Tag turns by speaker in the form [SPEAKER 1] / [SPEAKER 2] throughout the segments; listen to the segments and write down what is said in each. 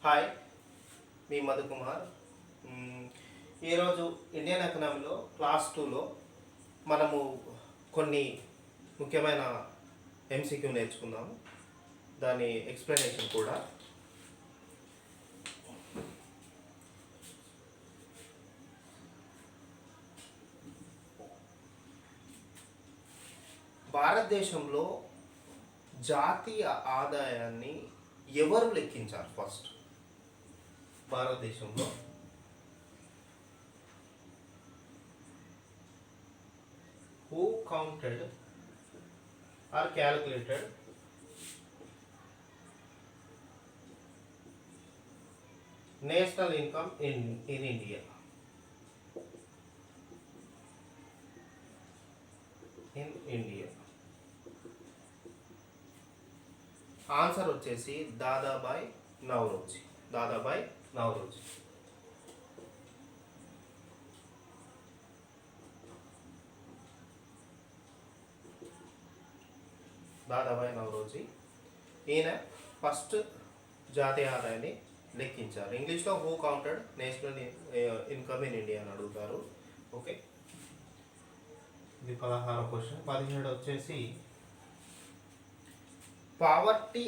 [SPEAKER 1] Hi, మీ మధుకుమార్. ఈరోజు Indian ఎకనామీలో class 2లో మనము కొన్ని ముఖ్యమైన ఎంసీక్యూ నేర్చుకుందాము. దాని ఎక్స్ప్లెనేషన్ కూడా. భారతదేశంలో జాతీయ ఆదాయాన్ని ఎవరు లెక్కించారు? ఫస్ట్ భారతదేశంలో who counted or calculated national income in India? In India. Answer వచ్చేసి దాదాబాయ్ నౌరోజీ. దాదాబాయ్ నౌరోజీ. దాదాబాయ్ నౌరోజీ ఈయన ఫస్ట్ జాతీయ ఆదాయాన్ని లెక్కించారు. ఇంగ్లీష్లో who counted national income in India అని అడుగుతారు. ఓకే, ఇది 16వ క్వశ్చన్. 17 వచ్చేసి poverty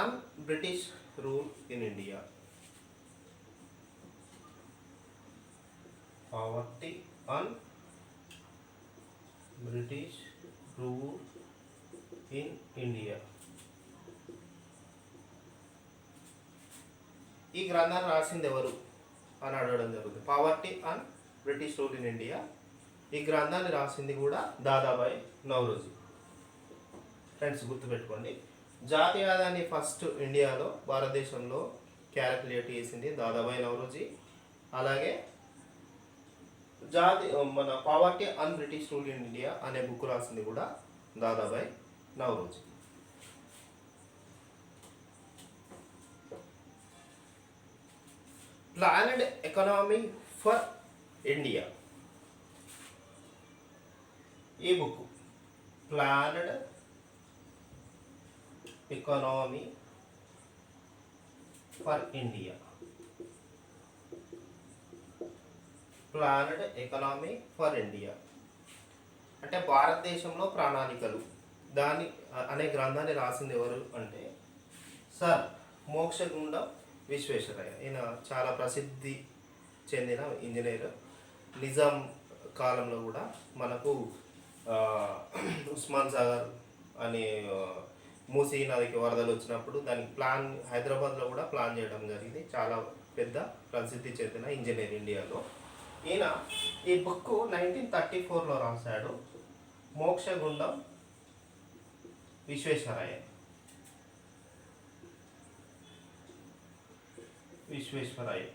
[SPEAKER 1] and British rule in India. Poverty and British rule in India. ఈ గ్రంథాన్ని రాసింది ఎవరు అని అడగడం జరుగుతుంది. Poverty and British rule in India, ఈ గ్రంథాన్ని రాసింది కూడా దాదాబాయ్ నౌరోజీ. ఫ్రెండ్స్ గుర్తుపెట్టుకోండి, జాతీయ ఆదాయాన్ని ఫస్ట్ ఇండియాలో భారతదేశంలో క్యాలిక్యులేట్ చేసింది దాదాబాయ్ నౌరోజీ. అలాగే మన poverty and British rule in India అనే బుక్ రాసింది కూడా Dadabhai Naoroji. Planned economy for India. ఈ book planned economy for India. Planned economy for India అంటే భారతదేశంలో ప్రణాళికలు దాని అనే గ్రంథాన్ని రాసింది ఎవరు అంటే సర్ మోక్షగుండం విశ్వేశ్వరయ్య. ఈయన చాలా ప్రసిద్ధి చెందిన ఇంజనీర్. నిజాం కాలంలో కూడా మనకు ఉస్మాన్ సాగర్ అనే మూసీ నదికి వరదలు వచ్చినప్పుడు దానికి ప్లాన్ హైదరాబాద్లో కూడా ప్లాన్ చేయడం జరిగింది. చాలా పెద్ద ప్రసిద్ధి చెందిన ఇంజనీర్ ఇండియాలో. ఈయన ఈ బుక్ 1934లో రాశాడు. మోక్షగుండం విశ్వేశ్వరయ్య. విశ్వేశ్వరయ్య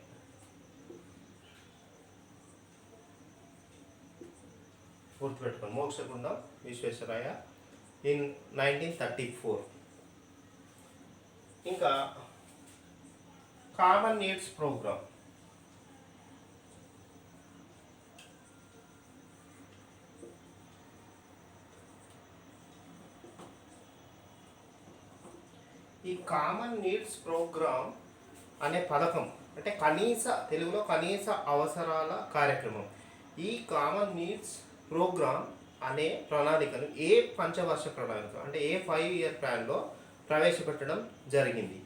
[SPEAKER 1] గుర్తుపెట్టుకోండి, మోక్షగుండం విశ్వేశ్వరయ్య ఇన్ 1934. ఇంకా కామన్ నీడ్స్ ప్రోగ్రామ్. ఈ కామన్ నీడ్స్ ప్రోగ్రామ్ అనే పథకం అంటే తెలుగులో కనీస అవసరాల కార్యక్రమం. ఈ కామన్ నీడ్స్ ప్రోగ్రామ్ అనే ప్రణాళికను ఏ పంచవర్ష ప్రణాళిక అంటే ఏ 5 year ప్లాన్లో ప్రవేశపెట్టడం జరిగింది.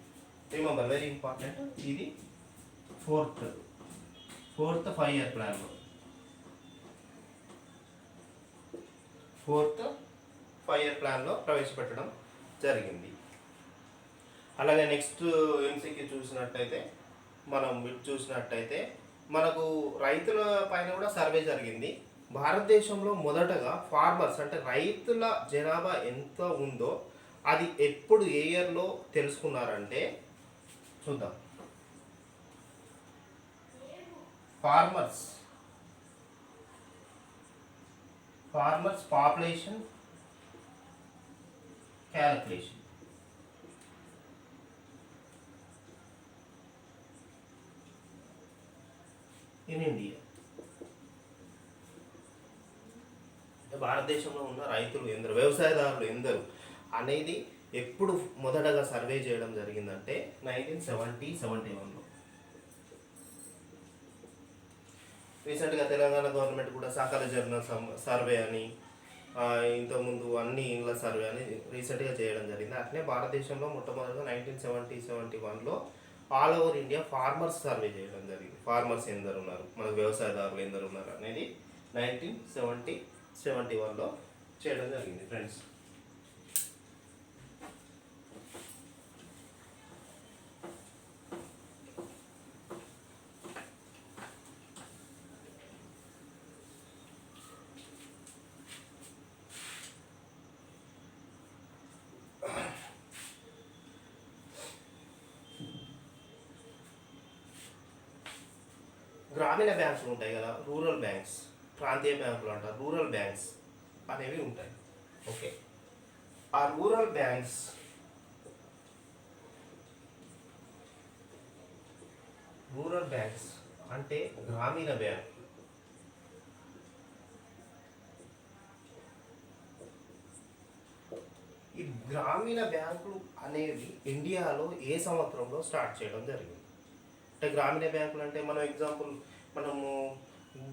[SPEAKER 1] రిమెంబర్, వెరీ ఇంపార్టెంట్, ఇది ఫోర్త్ 5 year ప్లాన్లో. ఫోర్త్ 5 year ప్లాన్లో ప్రవేశపెట్టడం జరిగింది. అలాగే నెక్స్ట్ ఎంసీకి చూసినట్టయితే మనకు రైతుల పైన కూడా సర్వే జరిగింది. భారతదేశంలో మొదటగా ఫార్మర్స్ అంటే రైతుల జనాభా ఎంత ఉందో అది ఎప్పుడు ఏ ఇయర్లో తెలుసుకున్నారంటే చూద్దాం. Farmers population calculation. In India భారతదేశంలో ఉన్న రైతులు ఎందరు, వ్యవసాయదారులు ఎందరు అనేది ఎప్పుడు మొదటగా సర్వే చేయడం జరిగిందంటే 1971లో. రీసెంట్గా తెలంగాణ గవర్నమెంట్ కూడా సకల జన సర్వే అని, ఇంతకుముందు అన్ని ఇళ్ళ సర్వే అని రీసెంట్గా చేయడం జరిగింది. అట్లనే భారతదేశంలో మొట్టమొదటిగా 1971లో all over India farmers survey చేయడం జరిగింది. ఫార్మర్స్ ఎందరు ఉన్నారు, మన వ్యవసాయదారులు ఎందరు ఉన్నారు అనేది 1971లో చేయడం జరిగింది ఫ్రెండ్స్. గ్రామీణ బ్యాంకులు ఉంటాయి కదా, రూరల్ బ్యాంక్స్, ప్రాంతీయ బ్యాంకులు అంటారు, రూరల్ బ్యాంక్స్ అనేవి ఉంటాయి. ఓకే, ఆ రూరల్ బ్యాంక్స్ అంటే గ్రామీణ బ్యాంక్. ఈ గ్రామీణ బ్యాంకులు అనేవి ఇండియాలో ఏ సంవత్సరంలో స్టార్ట్ చేయడం జరిగింది? అంటే గ్రామీణ బ్యాంకులు అంటే మనం ఎగ్జాంపుల్ మనము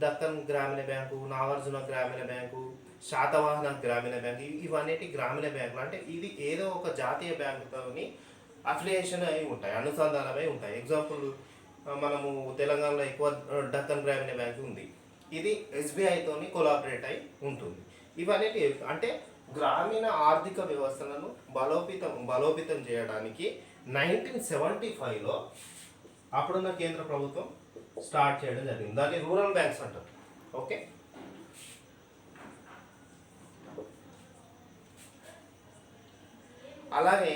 [SPEAKER 1] దక్కన్ గ్రామీణ బ్యాంకు, నాగార్జున గ్రామీణ బ్యాంకు, శాతవాహన గ్రామీణ బ్యాంకు, ఇవన్నీ గ్రామీణ బ్యాంకులు. అంటే ఇది ఏదో ఒక జాతీయ బ్యాంకుతోని అఫిలియేషన్ అయి ఉంటాయి, అనుసంధానమై ఉంటాయి. ఎగ్జాంపుల్ మనము తెలంగాణలో ఎక్కువ దక్కన్ గ్రామీణ బ్యాంకు ఉంది, ఇది ఎస్బీఐతోని కొలాబరేట్ అయి ఉంటుంది. ఇవన్నీ అంటే గ్రామీణ ఆర్థిక వ్యవస్థలను బలోపేతం చేయడానికి 1975లో అప్పుడున్న కేంద్ర ప్రభుత్వం స్టార్ట్ చేయడం జరిగింది. దాన్ని రూరల్ బ్యాంక్స్ అంటారు. ఓకే, అలాగే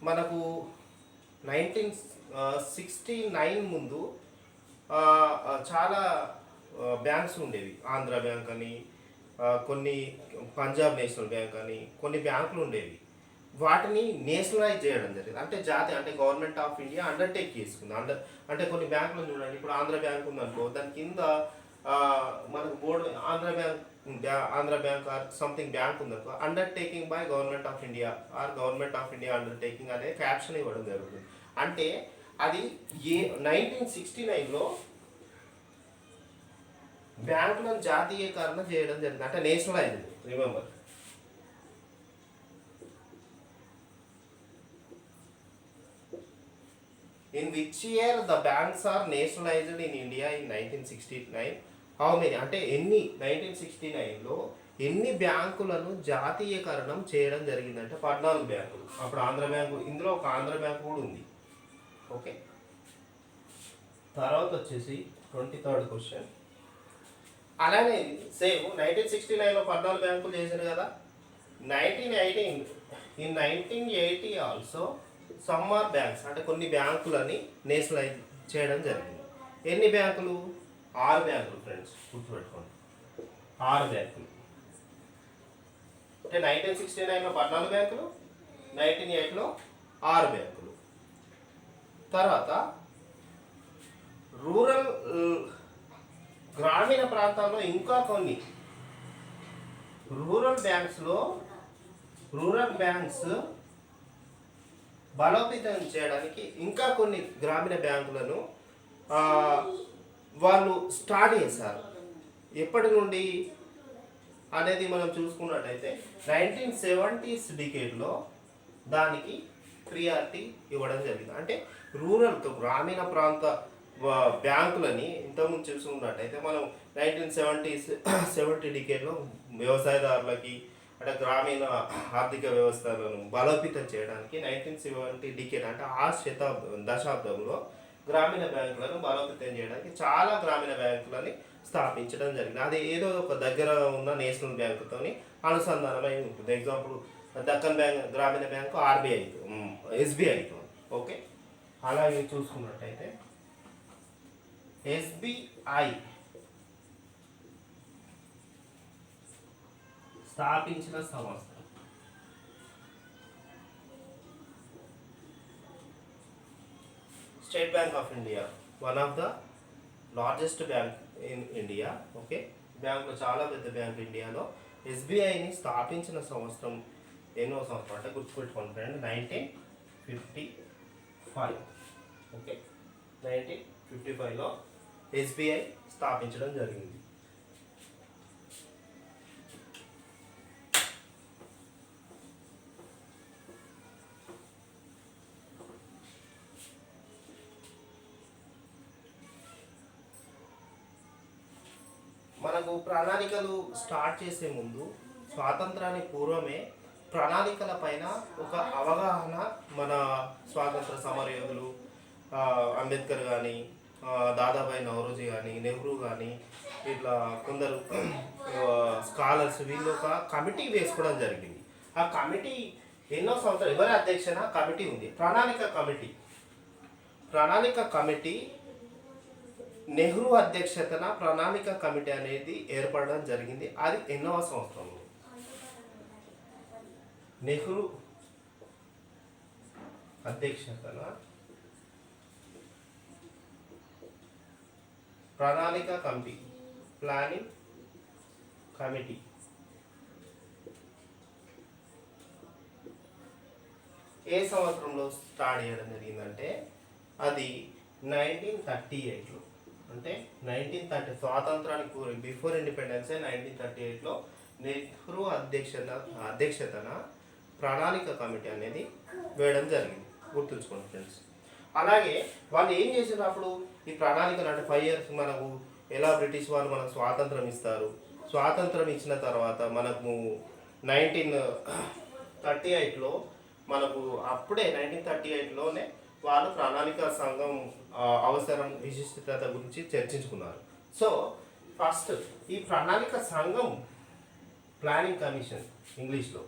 [SPEAKER 1] మనకు 1969 ముందు చాలా బ్యాంక్స్ ఉండేవి. ఆంధ్ర బ్యాంక్ అని, కొన్ని పంజాబ్ నేషనల్ బ్యాంక్ అని కొన్ని బ్యాంకులు ఉండేవి. వాటిని నేషనలైజ్ చేయడం జరిగింది. అంటే అంటే గవర్నమెంట్ ఆఫ్ ఇండియా అండర్టేక్ చేసుకుంది. అంటే కొన్ని బ్యాంకులు చూడండి, ఇప్పుడు ఆంధ్ర బ్యాంక్ ఉందనుకో, దాని కింద మనకు board Andhra bank or something bank ఉందనుకో, undertaking by government of India or government of India undertaking అనే క్యాప్షన్ ఇవ్వడం జరుగుతుంది. అంటే అది 1969లో బ్యాంకులను జాతీయకరణ చేయడం జరిగింది, అంటే nationalised. Remember, in which year the banks are nationalized in India in 1969? How many? అంటే 1969లో ఎన్ని బ్యాంకులను జాతీయకరణం చేయడం జరిగిందంటే 14 బ్యాంకులు. అప్పుడు ఆంధ్ర బ్యాంకు, ఇందులో ఒక ఆంధ్ర బ్యాంకు కూడా ఉంది. ఓకే, తర్వాత వచ్చేసి 23rd క్వశ్చన్. అలానే సేమ్ 1969లో 14 బ్యాంకులు చేశారు కదా, 1980 ఆల్సో సమ్ ఆర్ బ్యాంక్స్, అంటే కొన్ని బ్యాంకులని నేషనలైజ్ చేయడం జరిగింది. ఎన్ని బ్యాంకులు? 6 బ్యాంకులు ఫ్రెండ్స్, గుర్తుపెట్టుకోండి, 6 బ్యాంకులు. అంటే 1969లో 14 బ్యాంకులు, 1980లో 6 బ్యాంకులు. తర్వాత గ్రామీణ ప్రాంతాల్లో ఇంకా కొన్ని రూరల్ బ్యాంక్స్ బలోపేతం చేయడానికి ఇంకా కొన్ని గ్రామీణ బ్యాంకులను వాళ్ళు స్టార్ట్ చేశారు. ఎప్పటి నుండి అనేది మనం చూసుకున్నట్టయితే 1970s డికేడ్లో దానికి ప్రియారిటీ ఇవ్వడం జరిగింది. అంటే గ్రామీణ ప్రాంత బ్యాంకులని ఇంతకుముందు చూసుకున్నట్టయితే మనం 1970 డికేడ్లో వ్యవసాయదారులకి, అంటే గ్రామీణ ఆర్థిక వ్యవస్థలను బలోపేతం చేయడానికి 1970 డికేడ్, అంటే ఆ దశాబ్దంలో గ్రామీణ బ్యాంకులను బలోపేతం చేయడానికి చాలా గ్రామీణ బ్యాంకులని స్థాపించడం జరిగింది. అది ఏదో ఒక దగ్గర ఉన్న నేషనల్ బ్యాంకుతోని అనుసంధానమై ఉంటుంది. ఎగ్జాంపుల్ దక్కన్ బ్యాంక్ గ్రామీణ బ్యాంకు ఆర్బీఐతో, ఎస్బీఐతో. ఓకే, అలాగే చూసుకున్నట్టయితే ఎస్బీఐ స్థాపించిన సంస్థ state bank of India, one of the largest bank in India. Okay, బ్యాంకులో చాలా పెద్ద బ్యాంక్ ఇండియాలో. ఎస్బీఐని స్థాపించిన సంవత్సరం ఎన్నో సంవత్సరం అంటే గుర్తుపెట్టుకోండి ఫ్రెండ్, 1955. ఓకే, 1955లో ఎస్బీఐ స్థాపించడం జరిగింది. మనకు ప్రణాళికలు స్టార్ట్ చేసే ముందు, స్వాతంత్రానికి పూర్వమే ప్రణాళికల పైన ఒక అవగాహన మన స్వాతంత్ర సమరయోధులు అంబేద్కర్ కానీ, దాదాభాయ్ నౌరోజీ కానీ, నెహ్రూ కానీ, ఇట్లా కొందరు స్కాలర్స్ వీళ్ళు ఒక కమిటీ వేసుకోవడం జరిగింది. ఆ కమిటీ ఎన్నో సంవత్సరాలు, ఎవరి అధ్యక్షన కమిటీ ఉంది, ప్రణాళిక కమిటీ నెహ్రూ అధ్యక్షతన ప్రణాళిక కమిటీ అనేది ఏర్పడడం జరిగింది. అది ఎన్నవ సంవత్సరంలో? నెహ్రూ అధ్యక్షతన ప్రణాళిక కమిటీ, ప్లానింగ్ కమిటీ ఏ సంవత్సరంలో స్టార్ట్ చేయడం జరిగిందంటే అది 1938లో. అంటే 1930 స్వాతంత్రానికి బిఫోర్ ఇండిపెండెన్స్ 1938లో నెహ్రూ అధ్యక్షతన ప్రణాళిక కమిటీ అనేది వేయడం జరిగింది. గుర్తుంచుకోండి ఫ్రెండ్స్. అలాగే వాళ్ళు ఏం చేసినప్పుడు ఈ ప్రణాళికలు అంటే 5 years మనకు ఎలా బ్రిటిష్ వాళ్ళు మనకు స్వాతంత్రం ఇస్తారు, స్వాతంత్రం ఇచ్చిన తర్వాత మనకు 1938లో మనకు అప్పుడే 1938లోనే వాళ్ళు ప్రణాళిక సంఘం అవసరం, విశిష్టత గురించి చర్చించుకున్నారు. సో ఫస్ట్ ఈ ప్రణాళిక సంఘం, ప్లానింగ్ కమిషన్ ఇంగ్లీష్లో,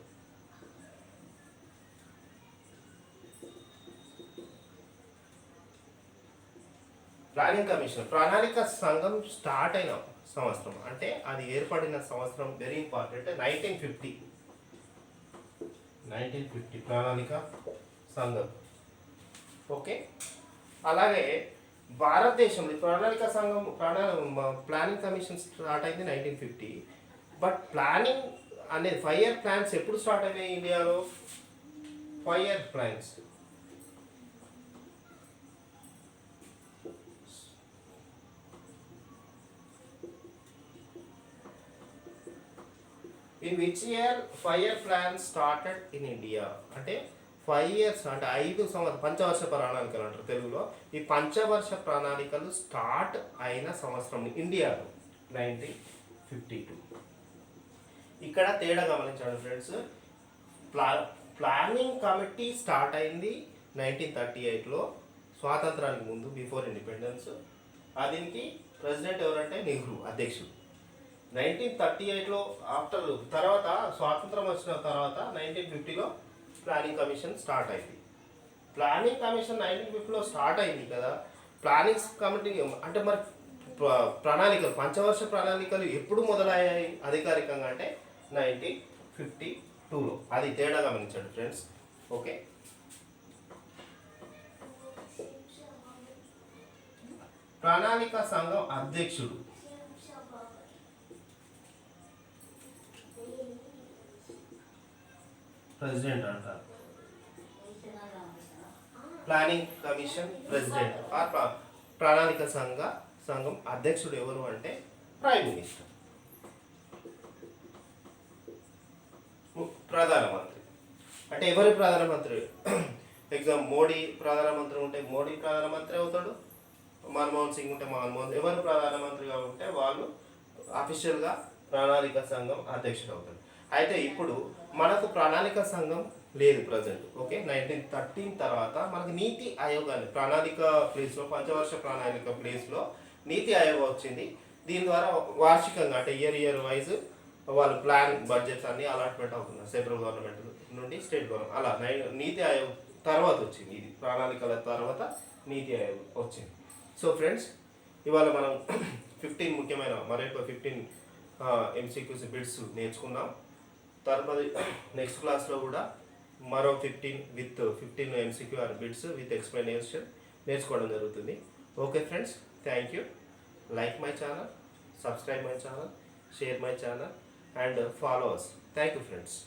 [SPEAKER 1] ప్రణాళిక సంఘం స్టార్ట్ అయిన సంవత్సరం అంటే అది ఏర్పడిన సంవత్సరం వెరీ ఇంపార్టెంట్, 1950 ప్రణాళిక సంఘం. ఓకే, అలాగే భారతదేశంలో ప్రణాళిక సంఘం ప్లానింగ్ కమిషన్ స్టార్ట్ అయింది 1950. బట్ ప్లానింగ్ అనేది 5 year ప్లాన్స్ ఎప్పుడు స్టార్ట్ అయినాయి ఇండియాలో? 5 year plans in which year 5 year plans started in India? అంటే 5 years అంటే 5 సంవత్సరాలు, పంచవర్ష ప్రణాళికలు అంటారు తెలుగులో. ఈ పంచవర్ష ప్రణాళికలు స్టార్ట్ అయిన సంవత్సరం ఇండియాలో 1952. ఇక్కడ తేడా గమనించండి ఫ్రెండ్స్. ప్లానింగ్ కమిటీ స్టార్ట్ అయింది 1938లో, స్వాతంత్రానికి ముందు, బిఫోర్ ఇండిపెండెన్స్. దీనికి ప్రెసిడెంట్ ఎవరంటే నెహ్రూ, అధ్యక్షుడు. 1938లో తర్వాత స్వాతంత్రం వచ్చిన తర్వాత 1950లో ప్లానింగ్ కమిషన్ స్టార్ట్ అయింది. ప్లానింగ్ కమిషన్ 1950లో స్టార్ట్ అయింది కదా. ప్లానింగ్ కమిటీ అంటే మరి ప్రణాళికలు, పంచవర్ష ప్రణాళికలు ఎప్పుడు మొదలయ్యాయి అధికారికంగా అంటే 1952లో. అది తేడా గమనించండి ఫ్రెండ్స్. ఓకే, ప్రణాళిక సంఘం అధ్యక్షుడు ప్రెసిడెంట్ అంటారు. ప్లానింగ్ కమిషన్ ప్రెసిడెంట్ ఆర్ ప్రణాళిక సంఘం అధ్యక్షుడు ఎవరు అంటే ప్రైమ్ మినిస్టర్, ప్రధానమంత్రి. అంటే ఎవరి ప్రధానమంత్రి? ఎగ్జామ్ మోడీ ప్రధానమంత్రి ఉంటే మోడీ ప్రధానమంత్రి అవుతాడు, మన్మోహన్ సింగ్ ఉంటే మన్మోహన్. ఎవరు ప్రధానమంత్రిగా ఉంటే వాళ్ళు అఫీషియల్గా ప్రణాళిక సంఘం అధ్యక్షుడు అవుతాడు. అయితే ఇప్పుడు మనకు ప్రణాళిక సంఘం లేదు ప్రజెంట్. ఓకే, 1913 తర్వాత మనకు నీతి ఆయోగ్ అని ప్రణాళిక ప్లేస్లో, పంచవర్ష ప్రణాళిక ప్లేస్లో నీతి ఆయోగ్ వచ్చింది. దీని ద్వారా వార్షికంగా అంటే ఇయర్ వైజ్ వాళ్ళు ప్లాన్ బడ్జెట్స్ అన్ని అలాట్మెంట్ అవుతున్నారు, సెంట్రల్ గవర్నమెంట్ నుండి స్టేట్ గవర్నమెంట్. అలా నీతి ఆయోగ్ తర్వాత వచ్చింది, ఇది ప్రణాళికల తర్వాత నీతి ఆయోగ్ వచ్చింది. సో ఫ్రెండ్స్, ఇవాళ మనం 15 ముఖ్యమైన మరొక 15 MCQs బిట్స్ నేర్చుకున్నాం. తర్వాత నెక్స్ట్ క్లాస్లో కూడా మరో 15 MCQ బిట్స్ విత్ ఎక్స్ప్లెనేషన్ నేర్చుకోవడం జరుగుతుంది. Okay friends, thank you. Like my channel, subscribe my channel, share my channel and follow us. Thank you friends.